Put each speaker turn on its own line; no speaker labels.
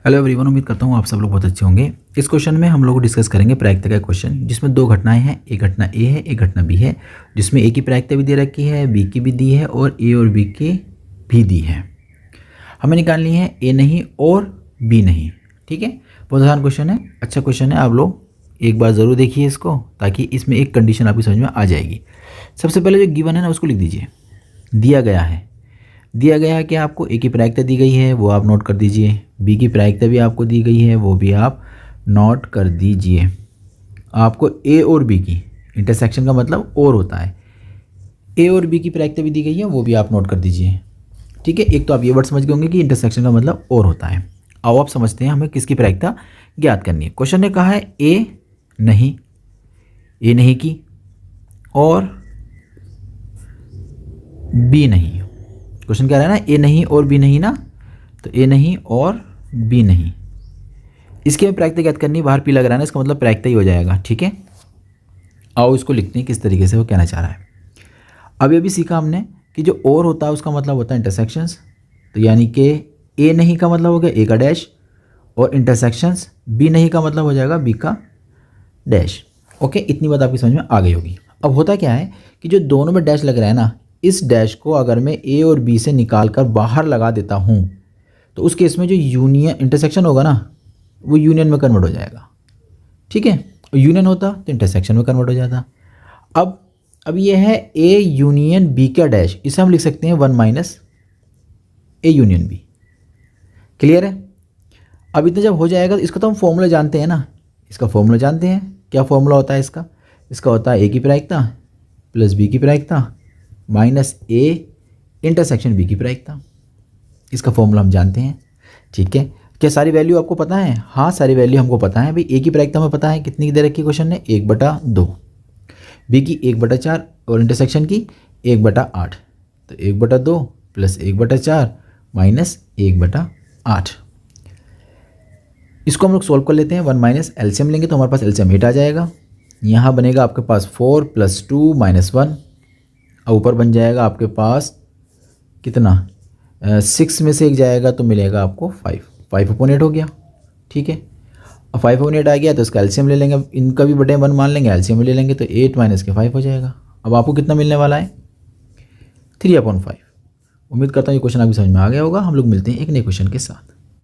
Hello everyone, उम्मीद करता हूँ आप सब लोग बहुत अच्छे होंगे। इस क्वेश्चन में हम लोग डिस्कस करेंगे प्रायिकता का क्वेश्चन, जिसमें दो घटनाएं हैं। एक घटना ए है, एक घटना बी है, जिसमें ए की प्रायिकता भी दे रखी है, बी की भी दी है और ए और बी की भी दी है। हमें निकालनी है ए नहीं और बी नहीं। ठीक है, बहुत आसान क्वेश्चन है, अच्छा क्वेश्चन है। आप लोग एक बार ज़रूर देखिए इसको, ताकि इसमें एक कंडीशन आपकी समझ में आ जाएगी। सबसे पहले जो गिवन है ना, उसको लिख दीजिए। दिया गया है कि आपको ए की प्रायिकता दी गई है, वो आप नोट कर दीजिए। बी की प्रायिकता भी आपको दी गई है, वो भी आप नोट कर दीजिए। आपको ए और बी की, इंटरसेक्शन का मतलब और होता है, ए और बी की प्रायिकता भी दी गई है, वो भी आप नोट कर दीजिए। ठीक है, एक तो आप ये वर्ड समझ गए होंगे कि इंटरसेक्शन का मतलब और होता है। आओ आप समझते हैं हमें किसकी प्रायिकता ज्ञात करनी है। क्वेश्चन ने कहा है ए नहीं की और बी नहीं। क्वेश्चन कह रहा है ना ए नहीं और बी नहीं ना, तो ए नहीं और बी नहीं, इसकी हमें प्रायिकता ज्ञात करनी। बाहर पी लग रहा है ना, इसका मतलब प्रायिकता ही हो जाएगा। ठीक है, आओ इसको लिखते हैं किस तरीके से वो कहना चाह रहा है। अभी सीखा हमने कि जो और होता है उसका मतलब होता है इंटरसेक्शंस। तो यानी कि ए नहीं का मतलब हो गया ए का डैश, और इंटरसेक्शंस बी नहीं का मतलब हो जाएगा बी का डैश। ओके, इतनी बात आपकी समझ में आ गई होगी। अब होता क्या है कि जो दोनों में डैश लग रहा है ना, इस डैश को अगर मैं ए और बी से निकाल कर बाहर लगा देता हूँ, तो उस केस में जो यूनियन इंटरसेक्शन होगा ना, वो यूनियन में कन्वर्ट हो जाएगा। ठीक है, यूनियन होता तो इंटरसेक्शन में कन्वर्ट हो जाता। अब ये है ए यूनियन बी का डैश, इसे हम लिख सकते हैं 1 minus A union B. Clear है? अब इतना जब हो जाएगा तो इसका तो हम फॉर्मूला जानते हैं ना, इसका फॉर्मूला जानते हैं। क्या फॉर्मूला होता है इसका होता है ए की प्रायिकता प्लस बी की प्रायिकता माइनस ए इंटरसेक्शन बी की प्रायिकता। इसका फॉर्मूला हम जानते हैं। ठीक है, क्या सारी वैल्यू आपको पता है? हाँ, सारी वैल्यू हमको पता है। भाई ए की प्रायिकता हमें पता है कितनी दे रखी है क्वेश्चन ने, 1/2, बी की 1/4 और इंटरसेक्शन की 1/8। तो 1/2 प्लस 1/4 माइनस 1/8। इसको हम लोग सोल्व कर लेते हैं। 1 माइनस एलसीएम लेंगे तो हमारे पास एलसीएम 8 आ जाएगा। यहाँ बनेगा आपके पास 4 + 2 - 1, और ऊपर बन जाएगा आपके पास कितना, 6 में से एक जाएगा तो मिलेगा आपको 5/8 हो गया। ठीक है, अब 5/8 आ गया तो इसका एलसीएम ले लेंगे, इनका भी बटे 1 मान लेंगे, एलसीएम ले लेंगे तो 8 - 5 हो जाएगा। अब आपको कितना मिलने वाला है, 3/5। उम्मीद करता हूँ ये क्वेश्चन आपकी समझ में आ गया होगा। हम लोग मिलते हैं एक नए क्वेश्चन के साथ।